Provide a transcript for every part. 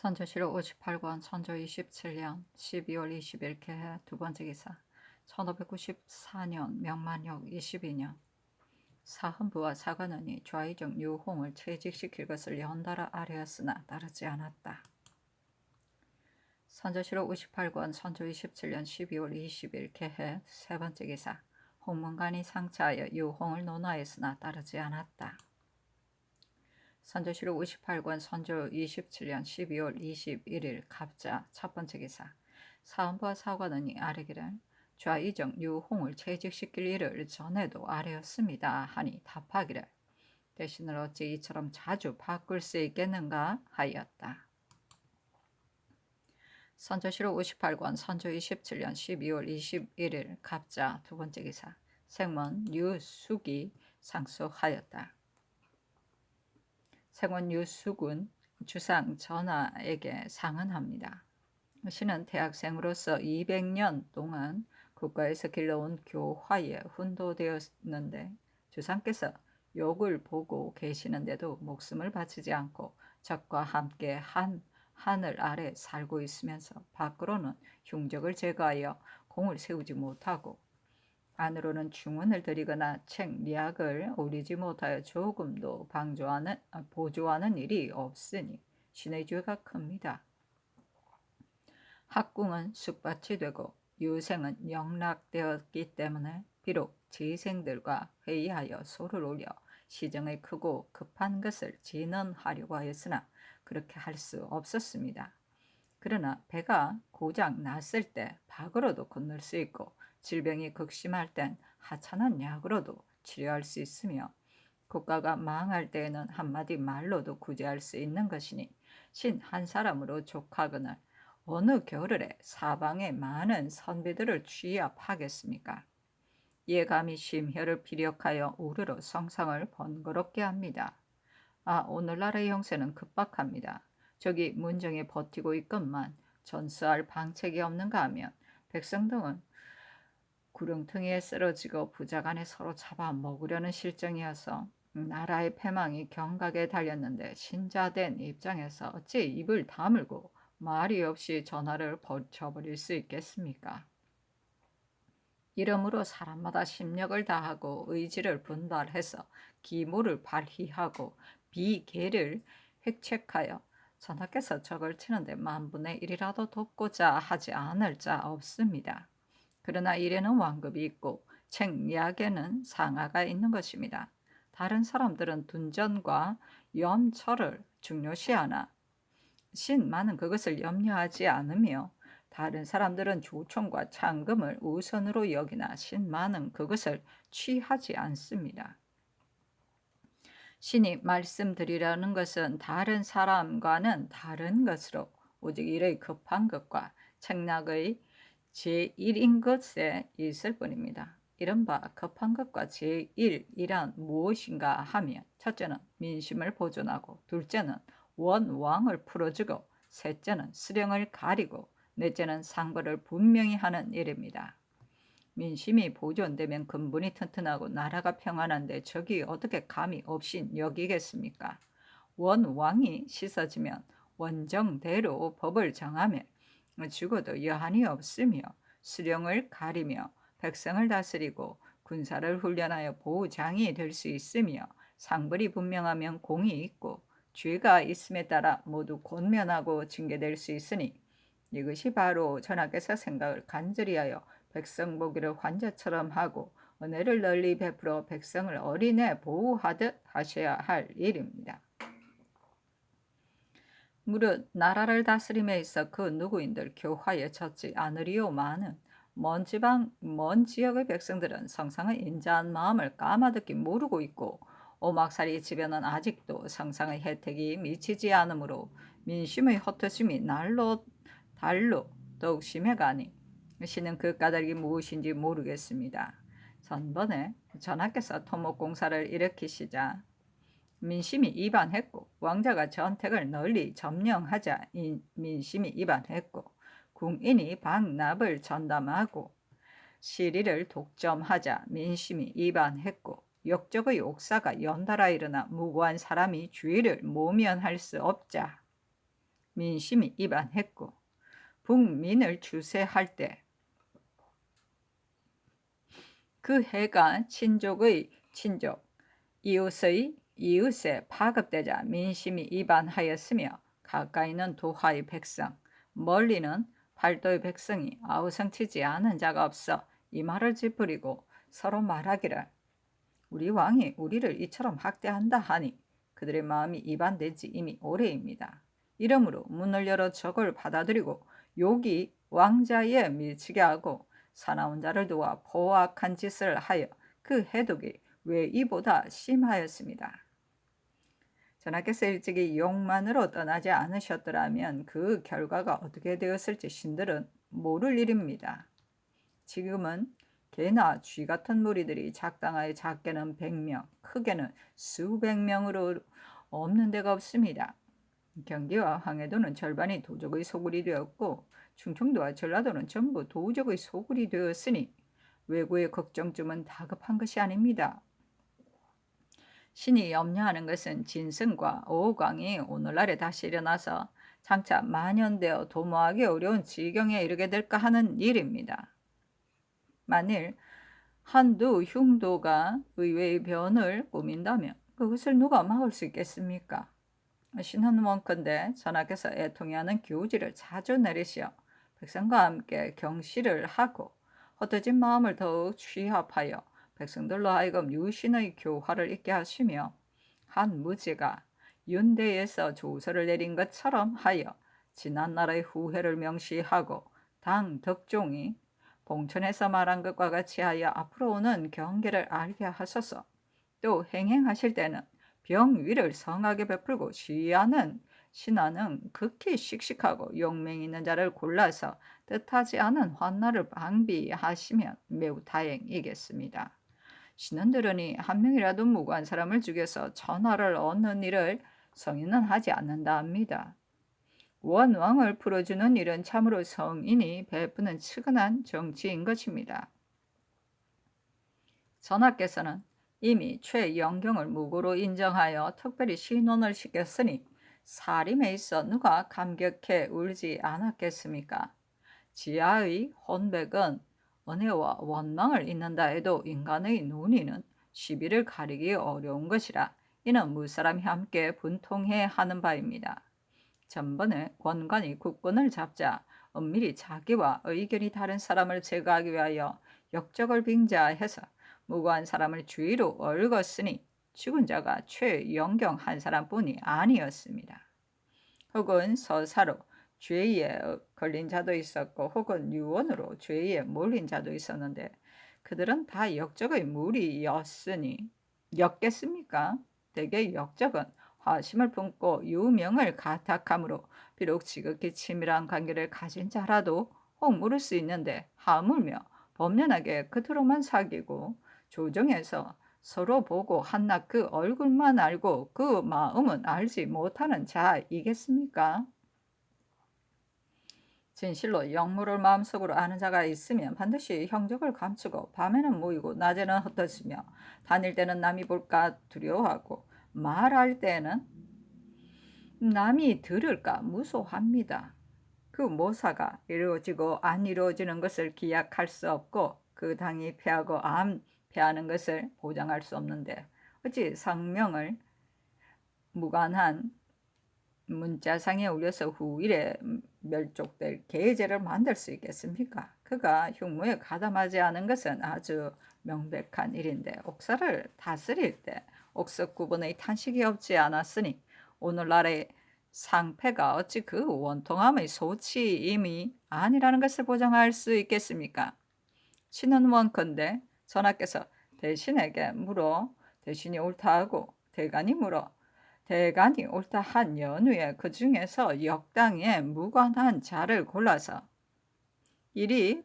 선조실록 58권 선조 27년 12월 20일 개해 두 번째 기사 1594년 명만역 22년 사헌부와 사관원이 좌의정 유홍을 퇴직시킬 것을 연달아 아뢰었으나 따르지 않았다. 선조실록 58권 선조 27년 12월 20일 개해 세 번째 기사 홍문관이 상차하여 유홍을 논하였으나 따르지 않았다. 선조실록 58권 선조 27년 12월 21일 갑자 첫 번째 기사 사헌부와 사관원이 아뢰기를 좌의정 유홍을 퇴직시킬 일을 전에도 아뢰었습니다 하니 답하기를 대신을 어찌 이처럼 자주 바꿀 수 있겠는가 하였다. 선조실록 58권 선조 27년 12월 21일 갑자 두 번째 기사 생문 유숙이 상소하였다. 생원 유숙은 주상 전하에게 상언합니다. 신은 대학생으로서 200년 동안 국가에서 길러온 교화에 훈도되었는데 주상께서 욕을 보고 계시는데도 목숨을 바치지 않고 적과 함께 하늘 아래 살고 있으면서 밖으로는 흉적을 제거하여 공을 세우지 못하고 안으로는 중언을 드리거나 책략을 오리지 못하여 조금도 보조하는 일이 없으니 신의 죄가 큽니다. 학궁은 숙밭이 되고 유생은 영락되었기 때문에 비록 제생들과 회의하여 소를 올려 시정의 크고 급한 것을 진언하려고 하였으나 그렇게 할 수 없었습니다. 그러나 배가 고장 났을 때 박으로도 건널 수 있고 질병이 극심할 땐 하찮은 약으로도 치료할 수 있으며 국가가 망할 때에는 한마디 말로도 구제할 수 있는 것이니 신 한 사람으로 족하거늘 어느 겨울에 사방에 많은 선비들을 취합하겠습니까? 이에 감히 심혈을 피력하여 우르르 성상을 번거롭게 합니다. 오늘날의 형세는 급박합니다. 저기 문정에 버티고 있건만 전수할 방책이 없는가 하면 백성 등은 구렁텅이에 쓰러지고 부자간에 서로 잡아먹으려는 실정이어서 나라의 패망이 경각에 달렸는데 신자된 입장에서 어찌 입을 다물고 말이 없이 전화를 저버릴 수 있겠습니까? 이러므로 사람마다 심력을 다하고 의지를 분발해서 기모를 발휘하고 비계를 획책하여 전하께서 적을 치는데 만분의 1이라도 돕고자 하지 않을 자 없습니다. 그러나 일에는 완급이 있고 책략에는 상하가 있는 것입니다. 다른 사람들은 둔전과 염처를 중요시하나 신만은 그것을 염려하지 않으며 다른 사람들은 조총과 창금을 우선으로 여기나 신만은 그것을 취하지 않습니다. 신이 말씀드리려는 것은 다른 사람과는 다른 것으로 오직 일의 급한 것과 책략의 제1인 것에 있을 뿐입니다. 이른바 급한 것과 제1이란 무엇인가 하면 첫째는 민심을 보존하고 둘째는 원왕을 풀어주고 셋째는 수령을 가리고 넷째는 상벌을 분명히 하는 일입니다. 민심이 보존되면 근본이 튼튼하고 나라가 평안한데 적이 어떻게 감히 없인 여기겠습니까? 원왕이 씻어지면 원정대로 법을 정하며 죽어도 여한이 없으며 수령을 가리며 백성을 다스리고 군사를 훈련하여 보장이 될 수 있으며 상벌이 분명하면 공이 있고 죄가 있음에 따라 모두 권면하고 징계될 수 있으니 이것이 바로 전하께서 생각을 간절히 하여 백성 보기를 환자처럼 하고 은혜를 널리 베풀어 백성을 어린애 보호하듯 하셔야 할 일입니다. 무릇 나라를 다스림에 있어 그 누구인들 교화에 젖지 않으리오마는 먼 지방 먼 지역의 백성들은 성상의 인자한 마음을 까마득히 모르고 있고 오막살이 집에는 아직도 성상의 혜택이 미치지 않으므로 민심의 헛되심이 날로 달로 더욱 심해가니 신은 그 까닭이 무엇인지 모르겠습니다. 전번에 전하께서 토목공사를 일으키시자 민심이 이반했고 왕자가 전택을 널리 점령하자 민심이 이반했고 궁인이 박납을 전담하고 시리를 독점하자 민심이 이반했고 역적의 옥사가 연달아 일어나 무고한 사람이 주의를 모면할 수 없자 민심이 이반했고 북민을 주세할 때 그 해가 친족의 친족, 이웃의 이웃에 파급되자 민심이 이반하였으며 가까이는 도하의 백성, 멀리는 팔도의 백성이 아우성치지 않은 자가 없어 이 말을 짚으리고 서로 말하기를 우리 왕이 우리를 이처럼 학대한다 하니 그들의 마음이 이반된 지 이미 오래입니다. 이러므로 문을 열어 적을 받아들이고 욕이 왕자에 미치게 하고 사나운 자를 도와 포악한 짓을 하여 그 해독이 왜 이보다 심하였습니다. 전하께서 일찍이 욕만으로 떠나지 않으셨더라면 그 결과가 어떻게 되었을지 신들은 모를 일입니다. 지금은 개나 쥐 같은 무리들이 작당하여 작게는 100명, 크게는 수백 명으로 없는 데가 없습니다. 경기와 황해도는 절반이 도적의 소굴이 되었고 충청도와 전라도는 전부 도적의 소굴이 되었으니 외구의 걱정쯤은 다급한 것이 아닙니다. 신이 염려하는 것은 진승과 오광이 오늘날에 다시 일어나서 장차 만연되어 도모하기 어려운 지경에 이르게 될까 하는 일입니다. 만일 한두 흉도가 의외의 변을 꾸민다면 그것을 누가 막을 수 있겠습니까? 신은 원컨대 전하께서 애통해하는 교지를 자주 내리시어 백성과 함께 경시를 하고 헛되진 마음을 더욱 취합하여 백성들로 하여금 유신의 교화를 있게 하시며 한 무지가 윤대에서 조서를 내린 것처럼 하여 지난날의 후회를 명시하고 당 덕종이 봉천에서 말한 것과 같이 하여 앞으로 오는 경계를 알게 하소서. 또 행행하실 때는 병위를 성하게 베풀고 시하는 신하는 극히 씩씩하고 용맹 있는 자를 골라서 뜻하지 않은 환난을 방비하시면 매우 다행이겠습니다. 신은 들으니 한 명이라도 무고한 사람을 죽여서 천하를 얻는 일을 성인은 하지 않는다 합니다. 원왕을 풀어주는 일은 참으로 성인이 베푸는 측은한 정치인 것입니다. 전하께서는 이미 최영경을 무고로 인정하여 특별히 신원을 시켰으니 살림에 있어 누가 감격해 울지 않았겠습니까? 지하의 혼백은 은혜와 원망을 잇는다 해도 인간의 논의는 시비를 가리기 어려운 것이라 이는 무사람이 함께 분통해 하는 바입니다. 전번에 권관이 국군을 잡자 은밀히 자기와 의견이 다른 사람을 제거하기 위하여 역적을 빙자해서 무고한 사람을 주의로 얽었으니 죽은 자가 최영경 한 사람뿐이 아니었습니다. 혹은 서사로 죄에 걸린 자도 있었고 혹은 유언으로 죄에 몰린 자도 있었는데 그들은 다 역적의 무리였으니 였겠습니까? 대개 역적은 화심을 품고 유명을 가탁하므로 비록 지극히 치밀한 관계를 가진 자라도 혹 물을 수 있는데 하물며 범연하게 그토록만 사귀고 조정해서 서로 보고 한낱 그 얼굴만 알고 그 마음은 알지 못하는 자이겠습니까? 진실로 영무를 마음속으로 아는 자가 있으면 반드시 형적을 감추고 밤에는 모이고 낮에는 흩어지며 다닐 때는 남이 볼까 두려워하고 말할 때는 남이 들을까 무소합니다. 그 모사가 이루어지고 안 이루어지는 것을 기약할 수 없고 그 당이 패하고 안 패하는 것을 보장할 수 없는데 어찌 성명을 무관한 문자상에 올려서 후일에 멸족될 계제를 만들 수 있겠습니까? 그가 흉무에 가담하지 않은 것은 아주 명백한 일인데 옥사를 다스릴 때 옥석 구분의 탄식이 없지 않았으니 오늘날의 상패가 어찌 그 원통함의 소치임이 아니라는 것을 보장할 수 있겠습니까? 신은 원컨대 전하께서 대신에게 물어 대신이 옳다하고 대간이 물어 대간이 옳다 한 연후에 그 중에서 역당에 무관한 자를 골라서 일일이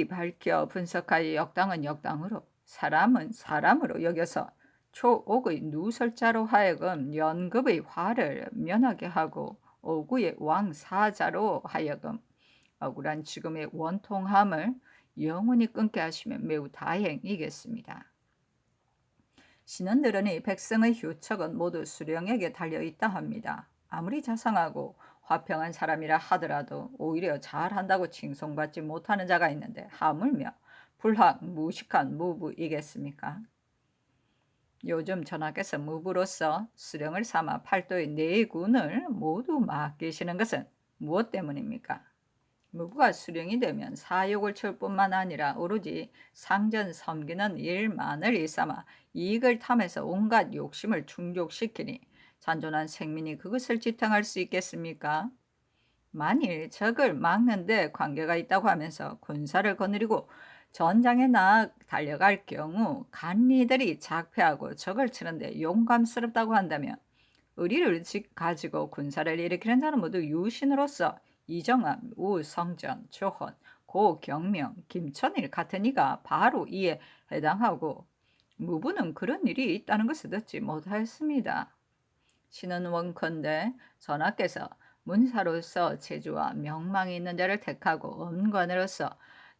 밝혀 분석하여 역당은 역당으로 사람은 사람으로 여겨서 초옥의 누설자로 하여금 연급의 화를 면하게 하고 오구의 왕사자로 하여금 억울한 지금의 원통함을 영원히 끊게 하시면 매우 다행이겠습니다. 신은 들으니 백성의 휴척은 모두 수령에게 달려있다 합니다. 아무리 자상하고 화평한 사람이라 하더라도 오히려 잘한다고 칭송받지 못하는 자가 있는데 하물며 불학 무식한 무부이겠습니까? 요즘 전하께서 무부로서 수령을 삼아 팔도의 네 군을 모두 맡기시는 것은 무엇 때문입니까? 무부가 수령이 되면 사욕을 채울 뿐만 아니라 오로지 상전 섬기는 일만을 일삼아 이익을 탐해서 온갖 욕심을 충족시키니 잔존한 생민이 그것을 지탱할 수 있겠습니까? 만일 적을 막는데 관계가 있다고 하면서 군사를 거느리고 전장에 달려갈 경우 간리들이 작패하고 적을 치는데 용감스럽다고 한다면 의리를 가지고 군사를 일으키는 자는 모두 유신으로서 이정함, 우성전, 조헌, 고경명, 김천일 같은 이가 바로 이에 해당하고 무부는 그런 일이 있다는 것을 듣지 못하였습니다. 신은 원컨대 전하께서 문사로서 재주와 명망이 있는 자를 택하고 엄관으로서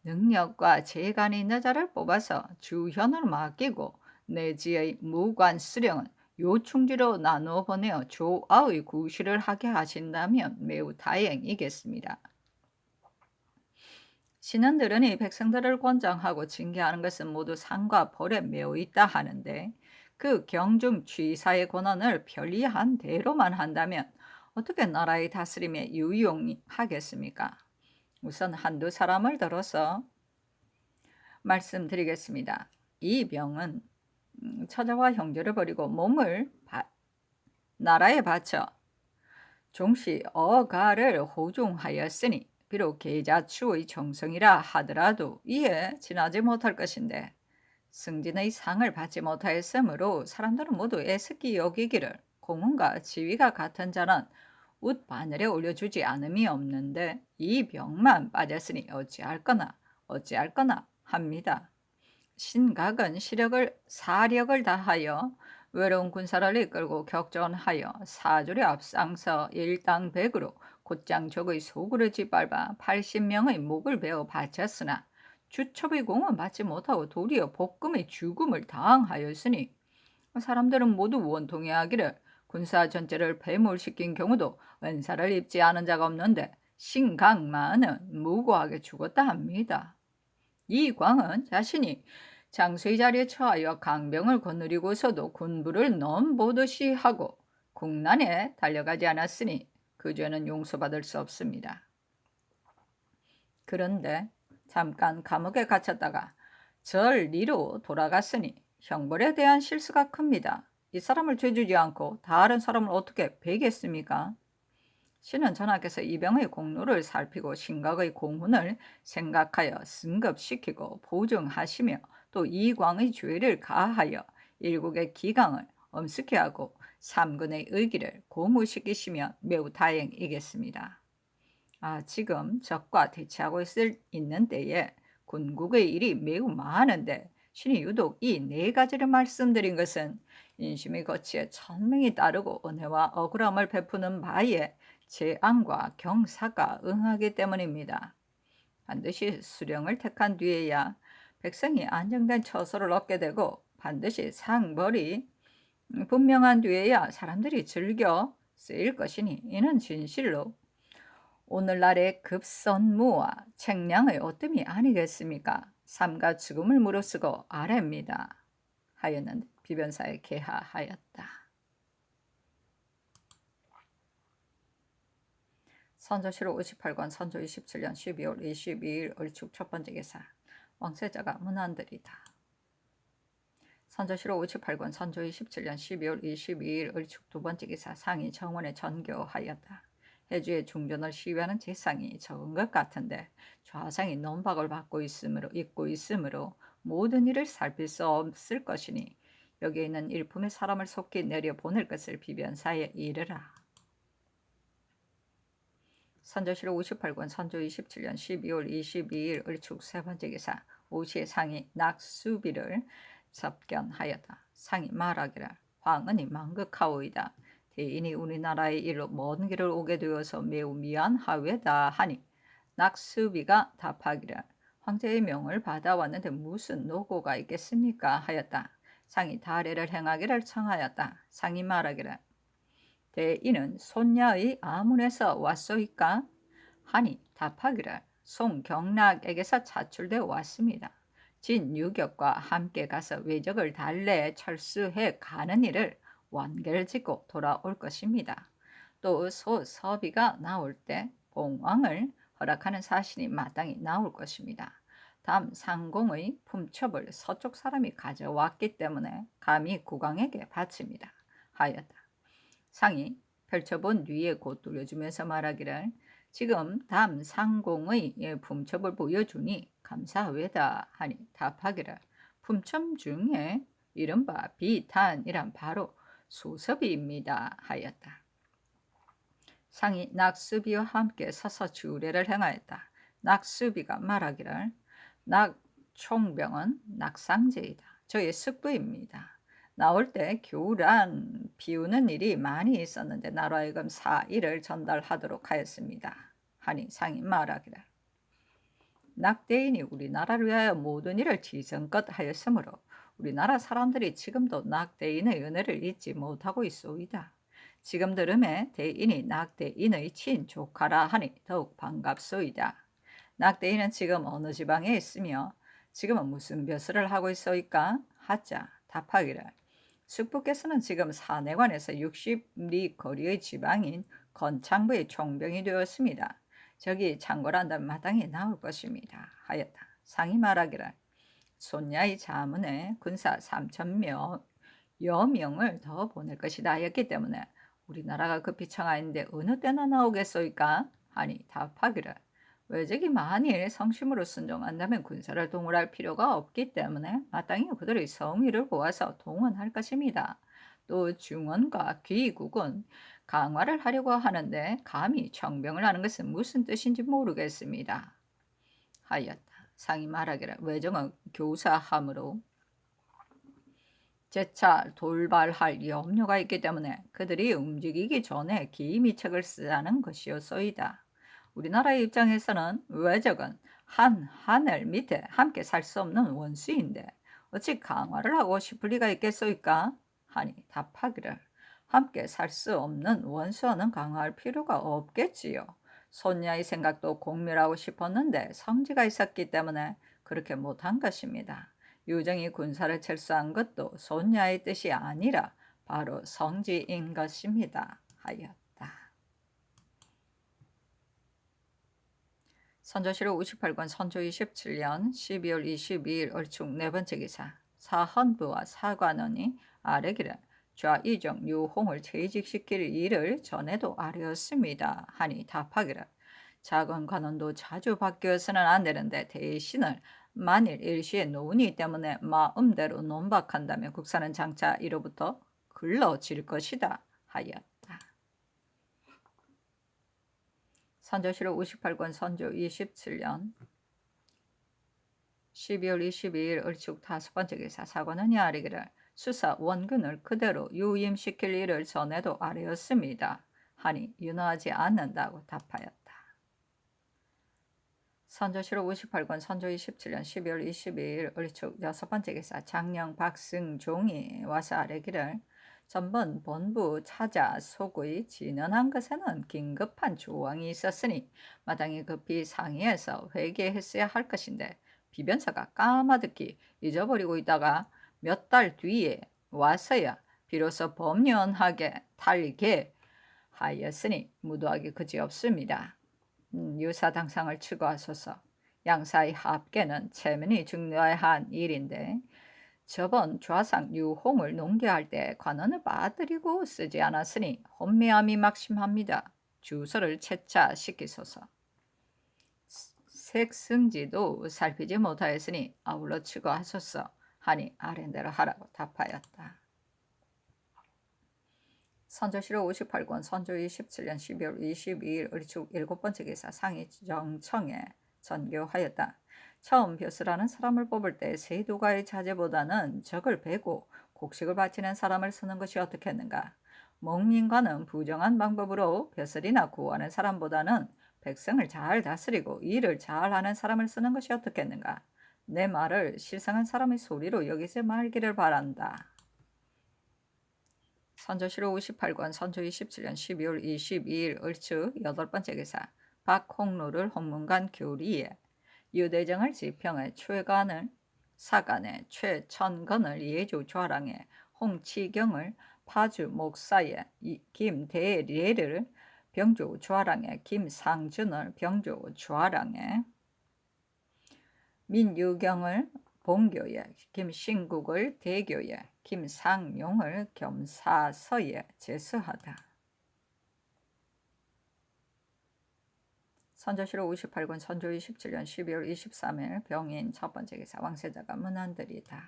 능력과 재간이 있는 자를 뽑아서 주현으로 맡기고 내지의 무관 수령은 요충지로 나누어 보내어 조아의 구실을 하게 하신다면 매우 다행이겠습니다. 신은들은 이 백성들을 권장하고 징계하는 것은 모두 상과 벌에 매우 있다 하는데 그 경중 취사의 권한을 편리한 대로만 한다면 어떻게 나라의 다스림에 유용하겠습니까? 우선 한두 사람을 들어서 말씀드리겠습니다. 이 병은 처자와 형제를 버리고 몸을 나라에 바쳐 종시 어가를 호종하였으니 비록 계자추의 정성이라 하더라도 이에 지나지 못할 것인데 승진의 상을 받지 못하였으므로 사람들은 모두 애석히 여기기를 공훈과 지위가 같은 자는 웃 바늘에 올려주지 않음이 없는데 이 병만 빠졌으니 어찌할 거나 합니다. 신각은 사력을 다하여 외로운 군사를 이끌고 격전하여 사주를 앞장서 일당백으로 곧장 적의 소굴을 짓밟아 80명의 목을 베어 바쳤으나 주첩의 공은 받지 못하고 도리어 복금의 죽음을 당하였으니 사람들은 모두 원통해하기를 군사 전체를 패몰시킨 경우도 은사를 입지 않은 자가 없는데 신강만은 무고하게 죽었다 합니다. 이 광은 자신이 장수의 자리에 처하여 강병을 거느리고서도 군부를 넘보듯이 하고 국난에 달려가지 않았으니 그 죄는 용서받을 수 없습니다. 그런데 잠깐 감옥에 갇혔다가 절리로 돌아갔으니 형벌에 대한 실수가 큽니다. 이 사람을 죄주지 않고 다른 사람을 어떻게 베겠습니까? 신은 전하께서 이병의 공로를 살피고 신각의 공훈을 생각하여 승급시키고 보증하시며 또 이광의 죄를 가하여 일국의 기강을 엄습케 하고 삼군의 의기를 고무시키시면 매우 다행이겠습니다. 지금 적과 대치하고 있는 때에 군국의 일이 매우 많은데 신이 유독 이 네 가지를 말씀드린 것은 인심의 거치에 천명이 따르고 은혜와 억울함을 베푸는 바에 재앙과 경사가 응하기 때문입니다. 반드시 수령을 택한 뒤에야 백성이 안정된 처소를 얻게 되고 반드시 상벌이 분명한 뒤에야 사람들이 즐겨 쓰일 것이니 이는 진실로 오늘날의 급선무와 책량의 어뜸이 아니겠습니까? 삶과 죽음을 무릅쓰고 아뢰입니다. 하였는데 비변사에 계하하였다. 선조실록 58권 선조 27년 12월 22일 을축 첫 번째 기사 왕세자가 문안드리다. 선조실록 58권 선조 27년 12월 22일 을축 두 번째 기사 상이 정원에 전교하였다. 해주의 중전을 시위하는 재상이 적은 것 같은데 좌상이 논박을 받고 있으므로 모든 일을 살필 수 없을 것이니 여기에 있는 일품의 사람을 속히 내려보낼 것을 비변사에 이르라. 선조실록 58권 선조 27년 12월 22일 을축 세 번째 기사 오시의 상이 낙수비를 접견하였다. 상이 말하기를 황은이 망극하오이다. 대인이 우리나라의 일로 먼 길을 오게 되어서 매우 미안하외다 하니 낙수비가 답하기를 황제의 명을 받아왔는데 무슨 노고가 있겠습니까 하였다. 상이 다례를 행하기를 청하였다. 상이 말하기를 대인은 손야의 아문에서 왔소이까? 하니 답하기를 송경락에게서 차출되어 왔습니다. 진유격과 함께 가서 외적을 달래 철수해 가는 일을 완결 짓고 돌아올 것입니다. 또 소서비가 나올 때 봉왕을 허락하는 사신이 마땅히 나올 것입니다. 다음 상공의 품첩을 서쪽 사람이 가져왔기 때문에 감히 국왕에게 바칩니다. 하였다. 상이 펼쳐본 뒤에 곧 돌려주면서 말하기를 지금 다음 상공의 품첩을 보여주니 감사하외다 하니 답하기를 품첩 중에 이른바 비탄이란 바로 소섭이입니다 하였다. 상이 낙수비와 함께 서서 주례를 행하였다. 낙수비가 말하기를 낙총병은 낙상제이다. 저의 숙부입니다. 나올 때 교란 비우는 일이 많이 있었는데 나로 하여금 사일을 전달하도록 하였습니다. 하니 상이 말하기를 낙대인이 우리나라를 위하여 모든 일을 지성껏 하였으므로 우리나라 사람들이 지금도 낙대인의 은혜를 잊지 못하고 있소이다. 지금 들음에 대인이 낙대인의 친조카라 하니 더욱 반갑소이다. 낙대인은 지금 어느 지방에 있으며 지금은 무슨 벼슬을 하고 있소이까? 하자 답하기를 숙부께서는 지금 사내관에서 60리 거리의 지방인 건창부의 총병이 되었습니다. 저기 창궐한다면 마땅히 나올 것입니다. 하였다. 상이 말하기를 손야의 자문에 군사 3,000명 여명을 더 보낼 것이다 하였기 때문에 우리나라가 급히 청하인데 어느 때나 나오겠소이까? 하니 답하기를 외적이 만일 성심으로 순종한다면 군사를 동원할 필요가 없기 때문에 마땅히 그들의 성의를 보아서 동원할 것입니다. 또 중원과 귀국은 강화를 하려고 하는데 감히 청병을 하는 것은 무슨 뜻인지 모르겠습니다. 하였다. 상이 말하기를 외정은 교사함으로 재차 돌발할 염려가 있기 때문에 그들이 움직이기 전에 기미책을 쓰자는 것이었소이다. 우리나라의 입장에서는 외적은 한 하늘 밑에 함께 살 수 없는 원수인데 어찌 강화를 하고 싶을 리가 있겠소이까? 하니 답하기를 함께 살 수 없는 원수와는 강화할 필요가 없겠지요. 손야의 생각도 공멸하고 싶었는데 성지가 있었기 때문에 그렇게 못한 것입니다. 유정이 군사를 철수한 것도 손야의 뜻이 아니라 바로 성지인 것입니다. 하였다. 선조실록 58권 선조 27년 12월 22일 얼축 네 번째 기사 사헌부와 사관원이 아뢰기를 좌이정 유홍을 퇴직시킬 일을 전에도 아뢰었습니다. 하니 답하기를 작은 관원도 자주 바뀌어서는 안 되는데 대신을 만일 일시에 노은이 때문에 마음대로 논박한다면 국사는 장차 이로부터 글러질 것이다 하였다. 선조실록 58권 선조 27년 12월 22일 얼축 다섯 번째 기사 사관원이 아뢰기를 수사 원군을 그대로 유임시킬 일을 전에도 아뢰었습니다. 하니 윤허하지 않는다고 답하였다. 선조실록 58권 선조 27년 12월 22일 얼축 여섯 번째 기사 장령 박승종이 와서 아뢰기를 전번 본부 찾아 속의 진언한 것에는 긴급한 조항이 있었으니 마땅히 급히 상의해서 회개했어야 할 것인데 비변사가 까마득히 잊어버리고 있다가 몇 달 뒤에 와서야 비로소 법연하게 탈개하였으니 무도하기 그지없습니다. 유사당상을 추구하소서. 양사의 합계는 체면이 중요한 일인데 저번 좌상 유홍을 농계할 때 관원을 빠뜨리고 쓰지 않았으니 혼미함이 막심합니다. 주소를 채차시키소서. 색승지도 살피지 못하였으니 아울러 추구하소서 하니 아랜대로 하라고 답하였다. 선조실록 58권 선조 27년 12월 22일 을축 일곱 번째 기사 상이 정청에 전교하였다. 처음 벼슬하는 사람을 뽑을 때 세도가의 자제보다는 적을 베고 곡식을 바치는 사람을 쓰는 것이 어떻겠는가? 목민관은 부정한 방법으로 벼슬이나 구하는 사람보다는 백성을 잘 다스리고 일을 잘하는 사람을 쓰는 것이 어떻겠는가? 내 말을 실상한 사람의 소리로 여기지 말기를 바란다. 선조실록 58권 선조 27년 12월 22일 을추 8번째 기사 박홍로를 홍문관 교리에 유대정을 지평에 최간을 사간에 최천건을 예주 좌랑에 홍치경을 파주 목사에 김대례를 병조 좌랑에 김상준을 병조 좌랑에 민유경을 본교에 김신국을 대교에 김상용을 겸사서에 제수하다. 선조실록 58권 선조 27년 12월 23일 병인 첫번째 기사 왕세자가 문안드리다.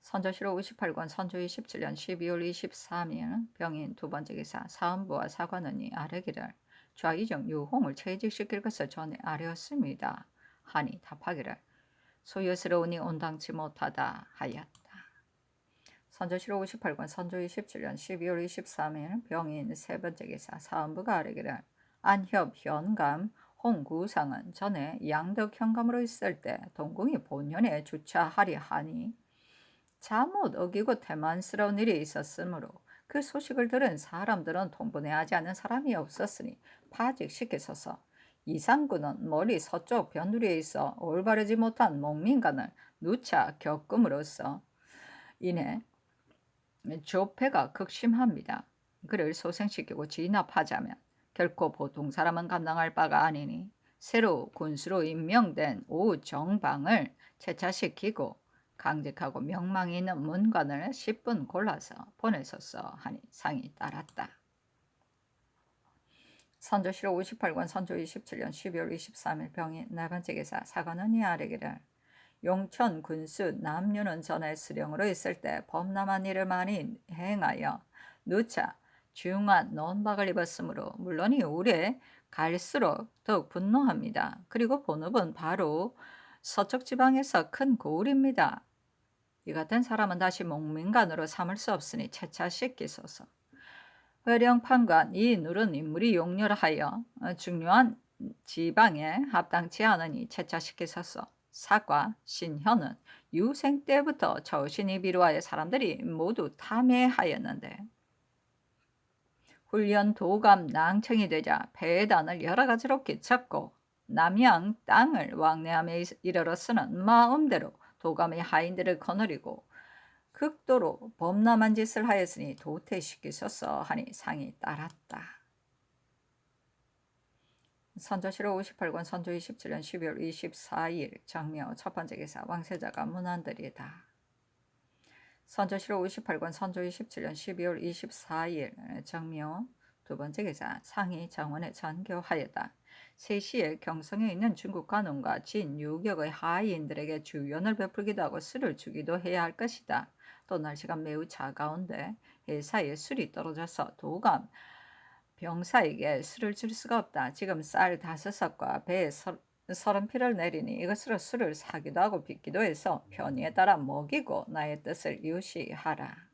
선조실록 58권 선조 27년 12월 23일 병인 두번째 기사 사헌부와 사관원이 아뢰기를 좌이정 유홍을 퇴직시킬 것을 전에 아뢰었습니다. 하니 답하기를 소유스러우니 온당치 못하다 하였다. 선조실록 58권 선조 27년 12월 23일 병인 세번째 기사 사헌부가 아뢰기를 안협 현감 홍구상은 전에 양덕 현감으로 있을 때 동궁이 본연에 주차하리 하니 잘못 어기고 태만스러운 일이 있었으므로 그 소식을 들은 사람들은 통분해하지 않은 사람이 없었으니 파직시키소서. 이상군은 멀리 서쪽 변두리에 있어 올바르지 못한 목민간을 누차 겪음으로써 인해 조폐가 극심합니다. 그를 소생시키고 진압하자면 결코 보통 사람은 감당할 바가 아니니 새로 군수로 임명된 오정방을 채차시키고 강직하고 명망이 있는 문관을 10분 골라서 보내소서 하니 상이 따랐다. 선조실록 58권 선조 27년 12월 23일 병인 네번째 기사 사관원이 아뢰기를 용천 군수 남유는 전에 수령으로 있을 때 범람한 일을 많이 행하여 누차 중한 논박을 입었으므로 물론이 오래 갈수록 더욱 분노합니다. 그리고 본읍은 바로 서쪽 지방에서 큰 고을입니다. 이 같은 사람은 다시 목민관으로 삼을 수 없으니 채차시키소서. 회령판관 이 누른 인물이 용렬하여 중요한 지방에 합당치 않으니 채차시키소서. 사과, 신현은 유생 때부터 저신이 비루하여 사람들이 모두 탐해하였는데 훈련 도감 낭청이 되자 배단을 여러 가지로 끼쳤고 남양 땅을 왕래하며 이르렀으는 마음대로 도감의 하인들을 거느리고 극도로 범람한 짓을 하였으니 도태시키소서 하니 상이 따랐다. 선조실록 58권 선조 27년 12월 24일 정묘 첫번째 기사 왕세자가 문안드리다. 선조실록 58권 선조 27년 12월 24일 정묘 두번째 기사 상이 정원에 전교하였다. 세시에 경성에 있는 중국 관원과 진유격의 하인들에게 주연을 베풀기도 하고 술을 주기도 해야 할 것이다. 또 날씨가 매우 차가운데 해사에 술이 떨어져서 도감 병사에게 술을 줄 수가 없다. 지금 쌀 5석과 배에 30피를 내리니 이것으로 술을 사기도 하고 빚기도 해서 편의에 따라 먹이고 나의 뜻을 유시하라.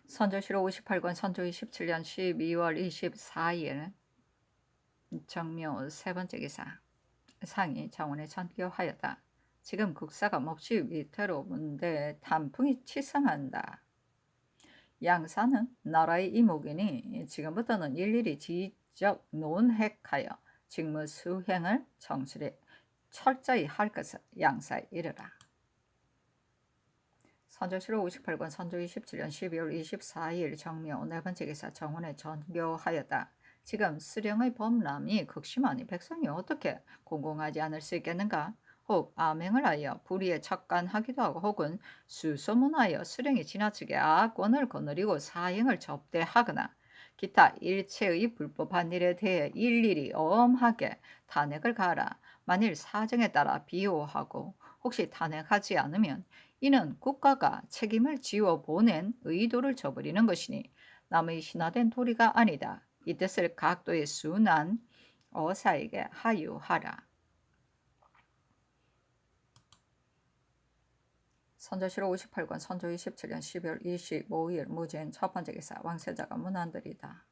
선조실록 58권 선조 27년 12월 24일 정묘 세번째 기사 상이 정원에 전교하였다. 지금 국사가 몹시 위태로운데 단풍이 치성한다. 양사는 나라의 이목이니 지금부터는 일일이 지적 논획하여 직무 수행을 정실히 철저히 할 것을 양사에 이르라. 선조실록 58권 선조 27년 12월 24일 정묘 네번째 기사 정원에 전교하였다. 지금 수령의 범람이 극심하니 백성이 어떻게 공공하지 않을 수 있겠는가? 혹 암행을 하여 불의에 척간하기도 하고 혹은 수소문하여 수령이 지나치게 악권을 거느리고 사행을 접대하거나 기타 일체의 불법한 일에 대해 일일이 엄하게 탄핵을 가하라. 만일 사정에 따라 비호하고 혹시 탄핵하지 않으면 이는 국가가 책임을 지워 보낸 의도를 저버리는 것이니 남의 신화된 도리가 아니다. 이 뜻을 각도의 순한 어사에게 하유하라. 선조실록 58권 선조 27년 12월 25일 무진 첫번째 기사 왕세자가 문안드리다.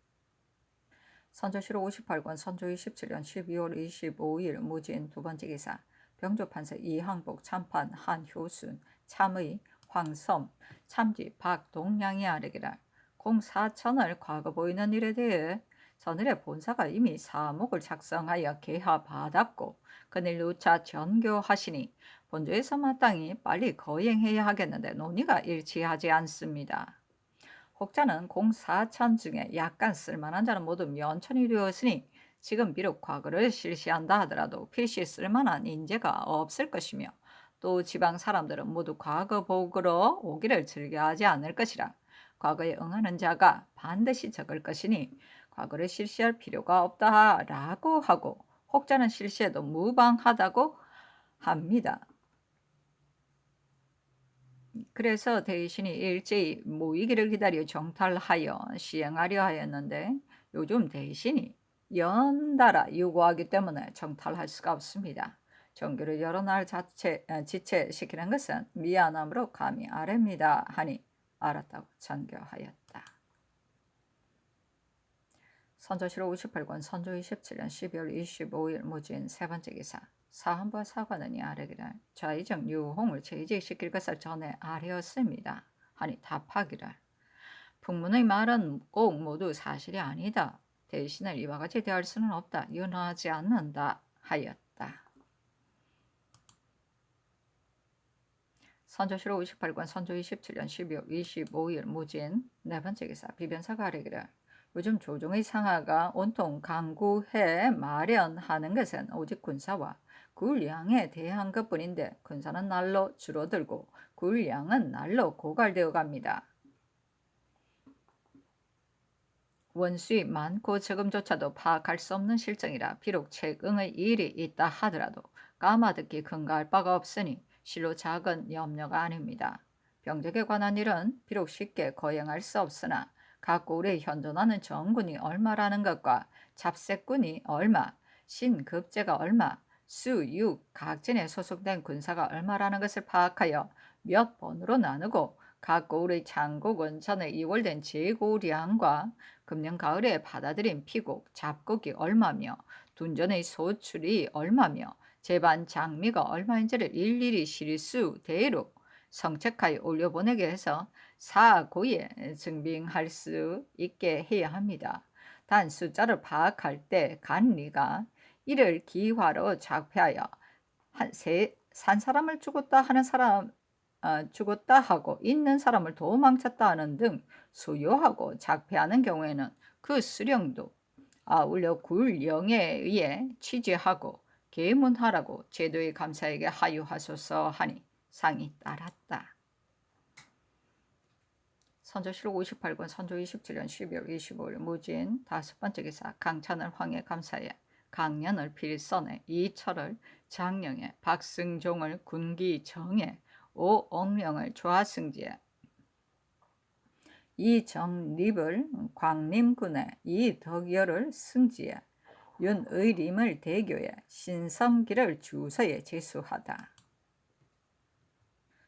선조실록 58권 선조 27년 12월 25일 무진 두 번째 기사 병조판서 이항복 참판 한효순 참의 황섬 참지 박동량이 아뢰기를 공사천을 과거 보이는 일에 대해 전일의 본사가 이미 사목을 작성하여 개하받았고 그늘 누차 전교하시니 본조에서 마땅히 빨리 거행해야 하겠는데 논의가 일치하지 않습니다. 혹자는 공사천 중에 약간 쓸만한 자는 모두 면천이 되었으니 지금 비록 과거를 실시한다 하더라도 필시 쓸만한 인재가 없을 것이며 또 지방 사람들은 모두 과거 보고로 오기를 즐겨하지 않을 것이라 과거에 응하는 자가 반드시 적을 것이니 과거를 실시할 필요가 없다라고 하고 혹자는 실시해도 무방하다고 합니다. 그래서 대신이 일제히 모이기를 기다려 정탈하여 시행하려 하였는데 요즘 대신이 연달아 요구하기 때문에 정탈할 수가 없습니다. 정규를 여러 날 지체시키는 것은 미안함으로 감히 아뢰입니다 하니 알았다고 전교하였다. 선조실록 58권 선조 27년 12월 25일 무진 세 번째 기사 사헌부 사관원이 아뢰기를 좌의정 유홍을 재직시킬 것을 전에 아뢰었습니다 하니 답하기를 북문의 말은 꼭 모두 사실이 아니다. 대신을 이와 같이 대할 수는 없다. 윤허하지 않는다 하였다. 선조실록 58권 선조 27년 12월 25일 무진 네 번째 기사 비변사가 아뢰기를 요즘 조정의 상하가 온통 강구해 마련하는 것은 오직 군사와 군량에 대한 것뿐인데 군사는 날로 줄어들고 군량은 날로 고갈되어 갑니다. 원수이 많고 적음조차도 파악할 수 없는 실정이라 비록 책응의 일이 있다 하더라도 까마득히 근거할 바가 없으니 실로 작은 염려가 아닙니다. 병적에 관한 일은 비록 쉽게 거행할 수 없으나 각고을에 현존하는 정군이 얼마라는 것과 잡색군이 얼마, 신급제가 얼마, 수, 육, 각진에 소속된 군사가 얼마라는 것을 파악하여 몇 번으로 나누고 각고을의 장국은 전에 이월된 재고량과 금년 가을에 받아들인 피곡, 잡곡이 얼마며 둔전의 소출이 얼마며 제반 장미가 얼마인지를 일일이 실수대로 성책하여 올려보내게 해서 사고에 증빙할 수 있게 해야 합니다. 단 숫자를 파악할 때 간리가 이를 기화로 작폐하여 산 사람을 죽었다 하는 사람 죽었다 하고 있는 사람을 도망쳤다 하는 등 수요하고 작폐하는 경우에는 그 수령도 아울러 굴령에 의해 취재하고 계문하라고 제도의 감사에게 하유하소서 하니 상이 따랐다. 선조실록 58권 선조 27년 12월 25일 무진 다섯 번째 기사 강찬을 황해 감사에 강년을 필선에 이철을 장령에 박승종을 군기정에 오옥령을 조하승지에 이정립을 광림군에 이덕열을 승지에 윤의림을 대교에 신성기를 주서에 제수하다.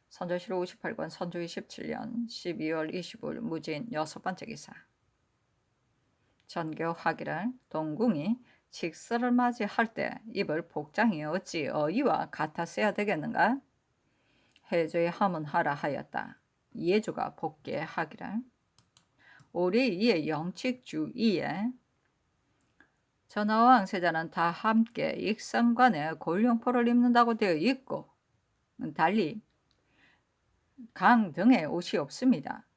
선조실록 58권 선조 27년 12월 25일 무진 여섯 번째 기사 전교하기를 동궁이 칙서를 맞이할 때 입을 복장이 어찌 어이와 같았어야 되겠는가? 해조의 하문하라 하였다. 예조가 복귀하기를 올해 이에 영칙주의에 전하와 왕세자는 다 함께 익성관에 골룡포를 입는다고 되어 있고 달리 강 등의 옷이 없습니다.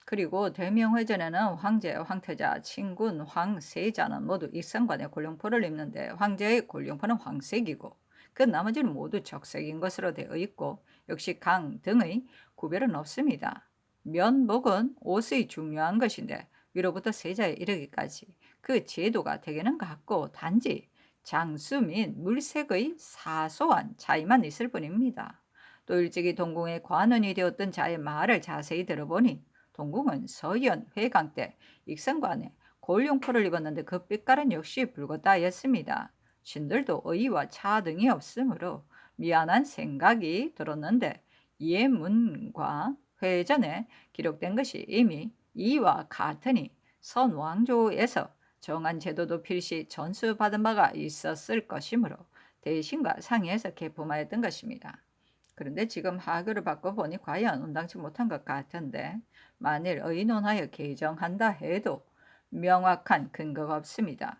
그리고 대명회전에는 황제, 황태자, 친군, 황세자는 모두 익성관에 골룡포를 입는데 황제의 골룡포는 황색이고 그 나머지는 모두 적색인 것으로 되어 있고 역시 강 등의 구별은 없습니다. 면목은 옷의 중요한 것인데 위로부터 세자에 이르기까지 그 제도가 대개는 같고 단지 장수 및 물색의 사소한 차이만 있을 뿐입니다. 또 일찍이 동궁의 관원이 되었던 자의 말을 자세히 들어보니 동궁은 서현 회강 때 익성관에 골룡포를 입었는데 그 빛깔은 역시 붉었다 하였습니다. 신들도 의와 차 등이 없으므로 미안한 생각이 들었는데 예문과 회전에 기록된 것이 이미 이와 같으니 선왕조에서 정한 제도도 필시 전수받은 바가 있었을 것이므로 대신과 상의해서 개품하였던 것입니다. 그런데 지금 하교를 바꿔보니 과연 온당치 못한 것 같은데 만일 의논하여 개정한다 해도 명확한 근거가 없습니다.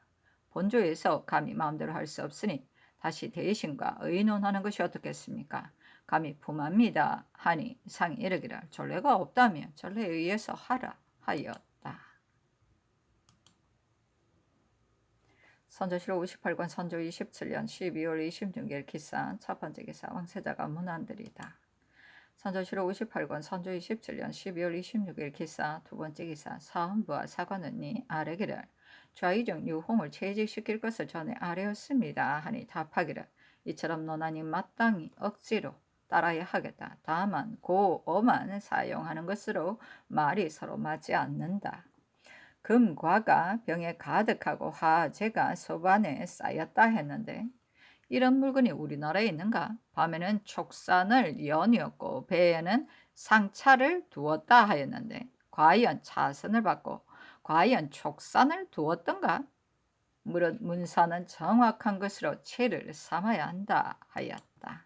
본조에서 감히 마음대로 할 수 없으니 다시 대신과 의논하는 것이 어떻겠습니까? 감히 품합니다 하니 상이 이르기를 전례가 없다면 전례에 의해서 하라 하였다. 선조실록 58권 선조 27년 12월 26일 기사 첫 번째 기사 왕세자가 문안들이다. 선조실록 58권 선조 27년 12월 26일 기사 두 번째 기사 사헌부와 사관원이 아뢰기를 좌의정 유홍을 퇴직시킬 것을 전에 아뢰었습니다 하니 답하기를 이처럼 논하니 마땅히 억지로 따라야 하겠다. 다만 고어만 사용하는 것으로 말이 서로 맞지 않는다. 금과가 병에 가득하고 화재가 소반에 쌓였다 했는데 이런 물건이 우리나라에 있는가? 밤에는 촉산을 연이었고 배에는 상차를 두었다 하였는데 과연 차선을 받고 과연 촉산을 두었던가? 무릇 문사는 정확한 것으로 체를 삼아야 한다 하였다.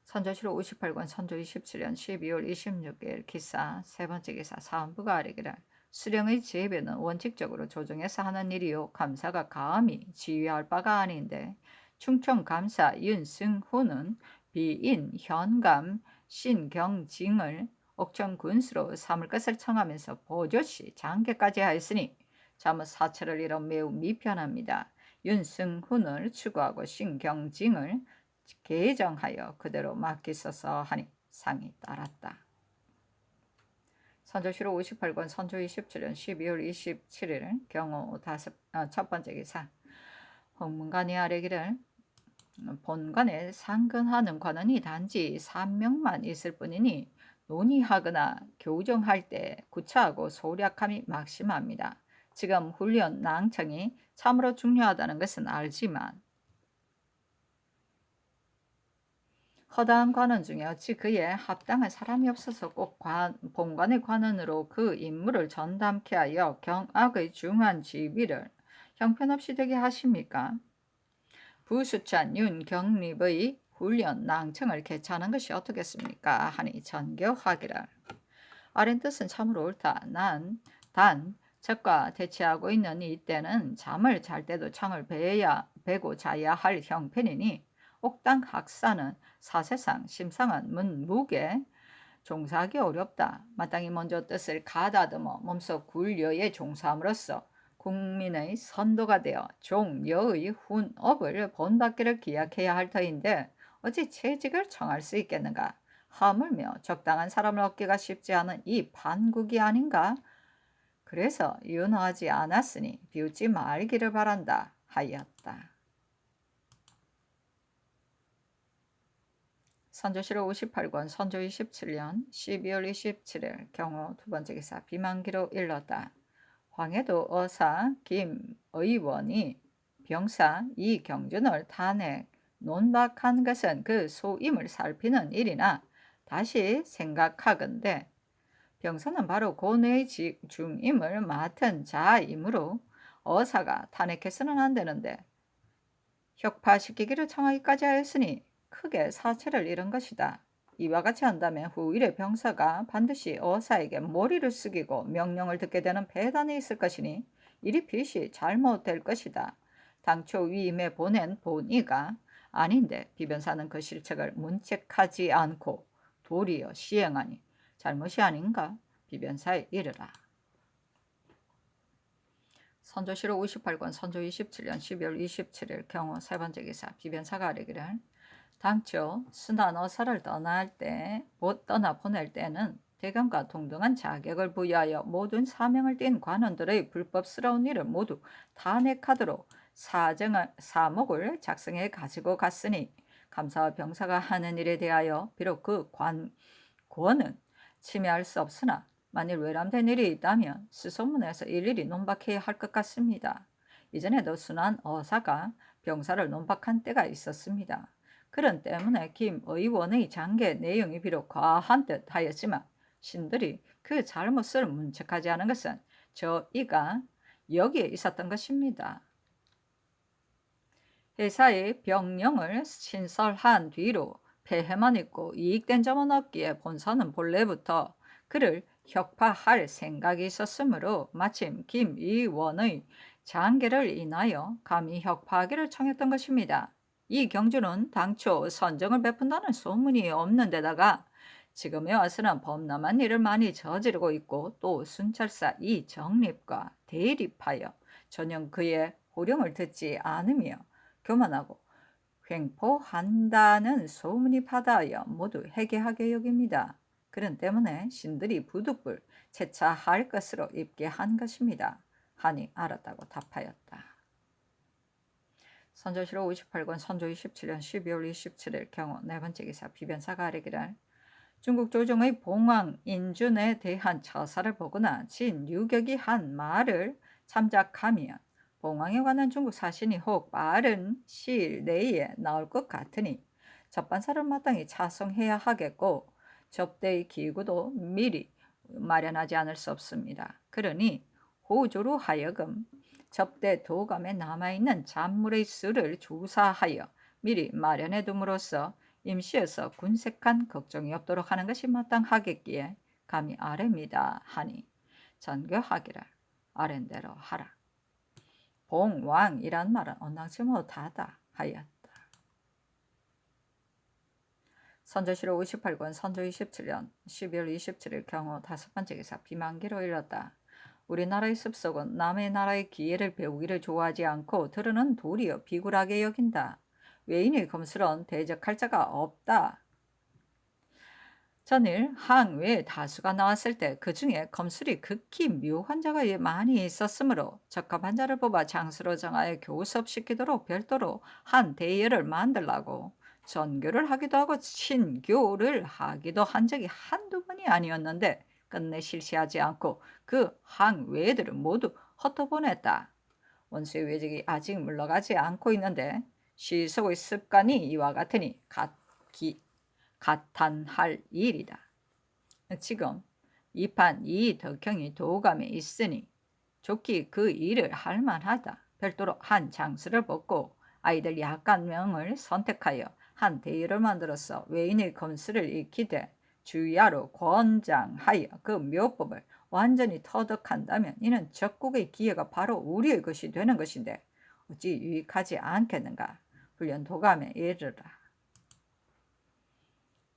선조실록 58권 선조 27년 12월 26일 기사 세 번째 기사 사헌부가 아뢰기를 수령의 재배는 원칙적으로 조정해서 하는 일이요 감사가 감히 지휘할 바가 아닌데 충청감사 윤승후는 비인 현감 신경징을 옥천군수로 삼을 것을 청하면서 보조시 장계까지 하였으니 자무 사처를 이뤄 매우 미편합니다. 윤승훈을 추구하고 신경징을 개정하여 그대로 맡기소서 하니 상이 따랐다. 선조실록 58권 선조 27년 12월 27일 경우 첫 번째 기사 홍문관이 아뢰기를 본관에 상근하는 관원이 단지 3명만 있을 뿐이니 논의하거나 교정할 때 구차하고 소략함이 막심합니다. 지금 훈련 낭청이 참으로 중요하다는 것은 알지만 허다한 관원 중에 어찌 그에 합당한 사람이 없어서 꼭 본관의 관원으로 그 임무를 전담케 하여 경악의 중한 지위를 형편없이 되게 하십니까? 부수찬 윤경립의 훈련 낭청을 개최하는 것이 어떻겠습니까? 하니 전교하기를 아랫 뜻은 참으로 옳다. 단 적과 대치하고 있는 이때는 잠을 잘 때도 창을 베고 자야 할 형편이니 옥당 학사는 사세상 심상한 문무게 종사하기 어렵다. 마땅히 먼저 뜻을 가다듬어 몸속 굴려에 종사함으로써 국민의 선도가 되어 종여의 훈업을 본받기를 기약해야 할 터인데 어찌 채직을 청할 수 있겠는가? 하물며 적당한 사람을 얻기가 쉽지 않은 이 반국이 아닌가? 그래서 윤허하지 않았으니 비웃지 말기를 바란다 하였다. 선조실록 58권 선조 27년 12월 27일 경우 두 번째 기사 비만기로 일렀다. 황해도 어사 김의원이 병사 이경준을 탄핵 논박한 것은 그 소임을 살피는 일이나 다시 생각하건대 병사는 바로 고뇌의 중임을 맡은 자이므로 어사가 탄핵해서는 안 되는데 혁파시키기를 청하기까지 하였으니 크게 사체를 잃은 것이다. 이와 같이 한다면 후일의 병사가 반드시 어사에게 머리를 숙이고 명령을 듣게 되는 배단이 있을 것이니 이리 필시 잘못될 것이다. 당초 위임에 보낸 본의가 아닌데 비변사는 그 실책을 문책하지 않고 도리어 시행하니 잘못이 아닌가? 비변사에 이르라. 선조실록 58권 선조 27년 12월 27일 경우 세 번째 기사 비변사가 아뢰기를 당초 순한 어사를 떠나 보낼 때는 대감과 동등한 자격을 부여하여 모든 사명을 띈 관원들의 불법스러운 일을 모두 탄핵하도록 사목을 작성해 가지고 갔으니 감사와 병사가 하는 일에 대하여 비록 그 권은 침해할 수 없으나 만일 외람된 일이 있다면 수소문에서 일일이 논박해야 할 것 같습니다. 이전에도 순한 어사가 병사를 논박한 때가 있었습니다. 그런 때문에 김 의원의 장계 내용이 비록 과한 듯 하였지만 신들이 그 잘못을 문책하지 않은 것은 저이가 여기에 있었던 것입니다. 회사의 병령을 신설한 뒤로 폐해만 있고 이익된 점은 없기에 본사는 본래부터 그를 혁파할 생각이 있었으므로 마침 김 의원의 장계를 인하여 감히 혁파하기를 청했던 것입니다. 이 경주는 당초 선정을 베푼다는 소문이 없는 데다가 지금에 와서는 범람한 일을 많이 저지르고 있고 또 순찰사 이정립과 대립하여 전혀 그의 호령을 듣지 않으며 교만하고 횡포한다는 소문이 받아여 모두 회개하게 여깁니다. 그런 때문에 신들이 부득불 채차할 것으로 입게한 것입니다. 하니 알았다고 답하였다. 선조실록 58권 선조 27년 12월 27일 경우 네 번째 기사 비변사가 아뢰기를 중국 조정의 봉황 인준에 대한 처사를 보거나 진유격이 한 말을 참작하면 봉황에 관한 중국 사신이 혹 빠른 시일 내에 나올 것 같으니 접반사를 마땅히 차송해야 하겠고 접대의 기구도 미리 마련하지 않을 수 없습니다. 그러니 호조로 하여금 접대 도감에 남아있는 잔물의 수를 조사하여 미리 마련해 둠으로써 임시에서 군색한 걱정이 없도록 하는 것이 마땅하겠기에 감히 아뢰니다 하니 전교하기를 아랜대로 하라. 봉왕이란 말은 언당치 못하다 하였다. 선조실록 58권 선조 27년 12월 27일 경우 다섯 번째 기사 비만기로 일렀다. 우리나라의 습속은 남의 나라의 기회를 배우기를 좋아하지 않고 들으는 도리어 비굴하게 여긴다. 외인의 검술은 대적할 자가 없다. 전일 항 외에 다수가 나왔을 때 그 중에 검술이 극히 묘한 자가 많이 있었으므로 적합한 자를 뽑아 장수로 정하여 교섭시키도록 별도로 한 대회를 만들라고 전교를 하기도 하고 신교를 하기도 한 적이 한두 번이 아니었는데 끝내 실시하지 않고 그 항 외들을 모두 헛도보냈다. 원수의 외적이 아직 물러가지 않고 있는데 시속의 습관이 이와 같으니 가탄할 일이다. 지금 이판 이 덕형이 도감에 있으니 좋게 그 일을 할 만하다. 별도로 한 장수를 뽑고 아이들 약간명을 선택하여 한 대회를 만들어서 외인의 검술을 익히되 주야로 권장하여 그 묘법을 완전히 터득한다면 이는 적국의 기회가 바로 우리의 것이 되는 것인데 어찌 유익하지 않겠는가. 훈련 도감에 이르라.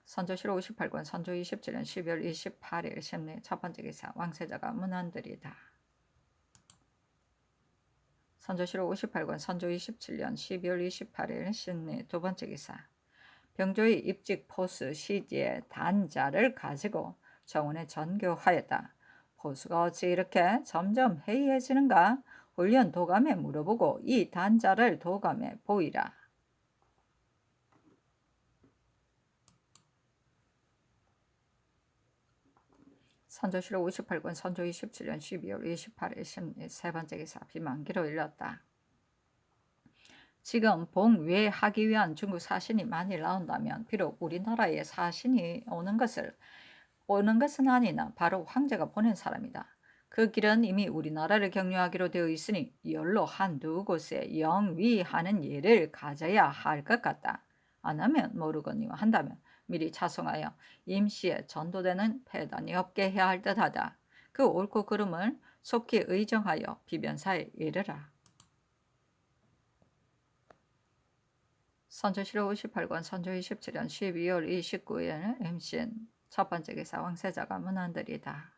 선조실록 58권 선조 27년 12월 28일 심리 첫 번째 기사 왕세자가 문안드리다. 선조실록 58권 선조 27년 12월 28일 심리 두 번째 기사 병조의 입직 포수 시지의 단자를 가지고 정원에 전교하였다. 포수가 어찌 이렇게 점점 해이해지는가? 훈련 도감에 물어보고 이 단자를 도감에 보이라. 선조실록 58권 선조 27년 12월 28일 심리 세 번째 기사 비만기로 일렀다. 지금 봉외하기 위한 중국 사신이 만일 나온다면 비록 우리나라에 사신이 오는 것은 아니나 바로 황제가 보낸 사람이다. 그 길은 이미 우리나라를 경유하기로 되어 있으니 열로 한두 곳에 영위하는 예를 가져야 할 것 같다. 안 하면 모르거니와 한다면 미리 차송하여 임시에 전도되는 폐단이 없게 해야 할 듯하다. 그 옳고 그름을 속히 의정하여 비변사에 이르라. 선조실록 58권 선조 27년 12월 29일 임신 첫 번째 기사 왕세자가 문안드리다.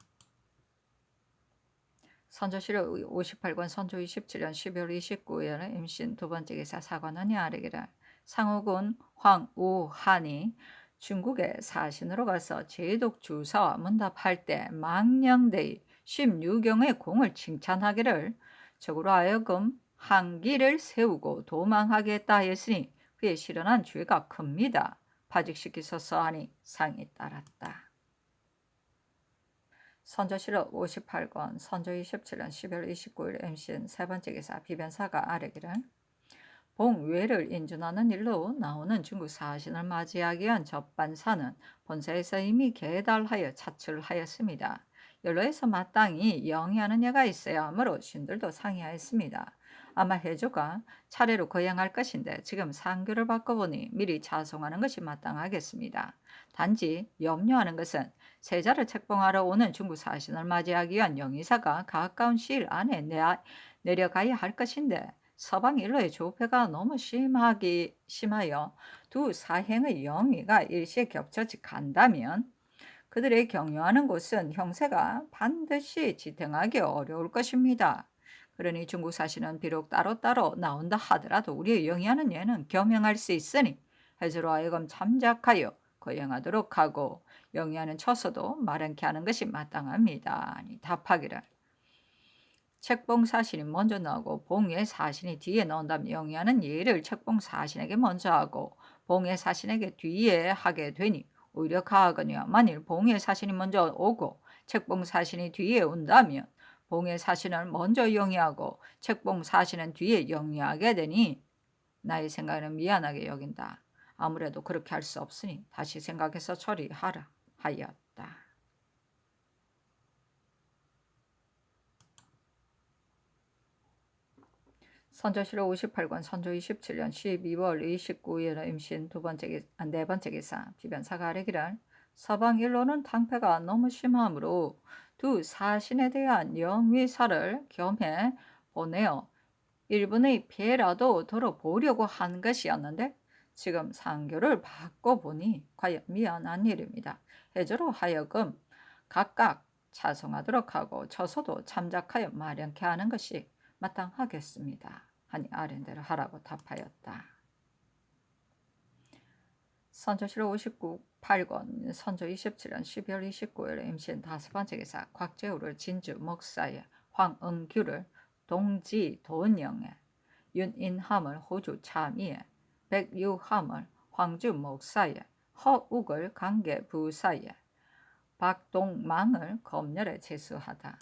선조실록 58권 선조 27년 12월 29일 임신 두 번째 기사 사관원이 아뢰기를 상호군 황우한이 중국의 사신으로 가서 제독 주사와 문답할 때 망령대의 16경의 공을 칭찬하기를 적으로 하여금 항기를 세우고 도망하게 했다 하였으니 그에 실현한 죄가 큽니다. 파직시키소서 하니 상이 따랐다. 선조실록 58권 선조 27년 12월 29일 임신 세 번째 기사 비변사가 아뢰기를 봉외를 인준하는 일로 나오는 중국 사신을 맞이하기 위한 접반사는 본사에서 이미 계달하여 차출하였습니다. 연로에서 마땅히 영위하는 예가 있어야 하므로 신들도 상의하였습니다. 아마 해조가 차례로 거행할 것인데 지금 상규를 바꿔보니 미리 자송하는 것이 마땅하겠습니다. 단지 염려하는 것은 세자를 책봉하러 오는 중국 사신을 맞이하기 위한 영의사가 가까운 시일 안에 내려가야 할 것인데 서방 일로의 조패가 너무 심하여 두 사행의 영의가 일시에 겹쳐지 간다면 그들의 경유하는 곳은 형세가 반드시 지탱하기 어려울 것입니다. 그러니 중국 사신은 비록 따로따로 나온다 하더라도 우리의 영위하는 예는 겸용할 수 있으니 해주로 하여금 참작하여 거행하도록 하고 영위하는 처소도 마련케 하는 것이 마땅합니다. 아니 답하기를 책봉 사신이 먼저 나오고 봉의 사신이 뒤에 나온다면 영위하는 예를 책봉 사신에게 먼저 하고 봉의 사신에게 뒤에 하게 되니 오히려 가하거니와 만일 봉의 사신이 먼저 오고 책봉 사신이 뒤에 온다면 봉의 사신을 먼저 영위하고 책봉 사신은 뒤에 영위하게 되니 나의 생각에는 미안하게 여긴다. 아무래도 그렇게 할 수 없으니 다시 생각해서 처리하라 하였다. 선조실록 58권 선조 27년 12월 29일 임신 네 번째 기사 비변사가 아뢰기를 서방 일로는 당패가 너무 심하므로 두 사신에 대한 영위사를 겸해 보내어 일본의 피해라도 덜어보려고 한 것이었는데 지금 상교를 바꿔보니 과연 미안한 일입니다. 해조로 하여금 각각 자송하도록 하고 처소도 참작하여 마련케 하는 것이 마땅하겠습니다. 하니 아랜대로 하라고 답하였다. 선조실록 58권 선조 27년 12월 29일 임신 5번째 기사 곽재우를 진주 목사에 황응규를 동지 돈영에 윤인함을 호주 참이에 백유함을 황주 목사에 허욱을 강계 부사에 박동망을 검열에 제수하다.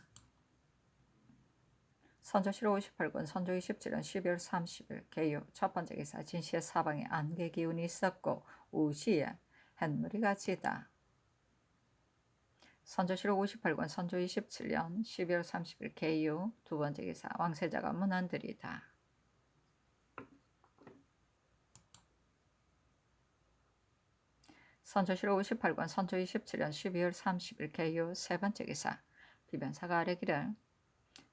선조실록 58권 선조 27년 12월 30일 개유 첫 번째 기사 진시의 사방에 안개 기운이 있었고 우시에 햇무리가 지다. 선조실록 58권 선조 27년 12월 30일 개유 두 번째 기사 왕세자가 문안들이다. 선조실록 58권 선조 27년 12월 30일 개유 세 번째 기사 비변사가 아뢰기를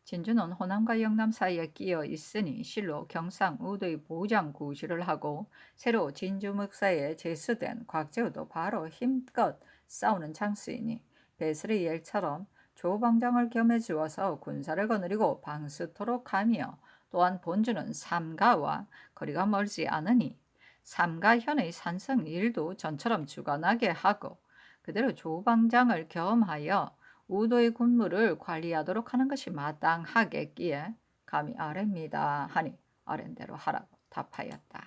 진주는 호남과 영남 사이에 끼어 있으니 실로 경상 우도의 보장 구시를 하고 새로 진주 묵사에 제수된 곽재우도 바로 힘껏 싸우는 장수이니 배설의 일처럼 조방장을 겸해 주어서 군사를 거느리고 방수토록 하며 또한 본주는 삼가와 거리가 멀지 않으니 삼가현의 산성 일도 전처럼 주관하게 하고 그대로 조방장을 겸하여 우도의 군무를 관리하도록 하는 것이 마땅하겠기에 감히 아뢰입니다 하니 아랜대로 하라고 답하였다.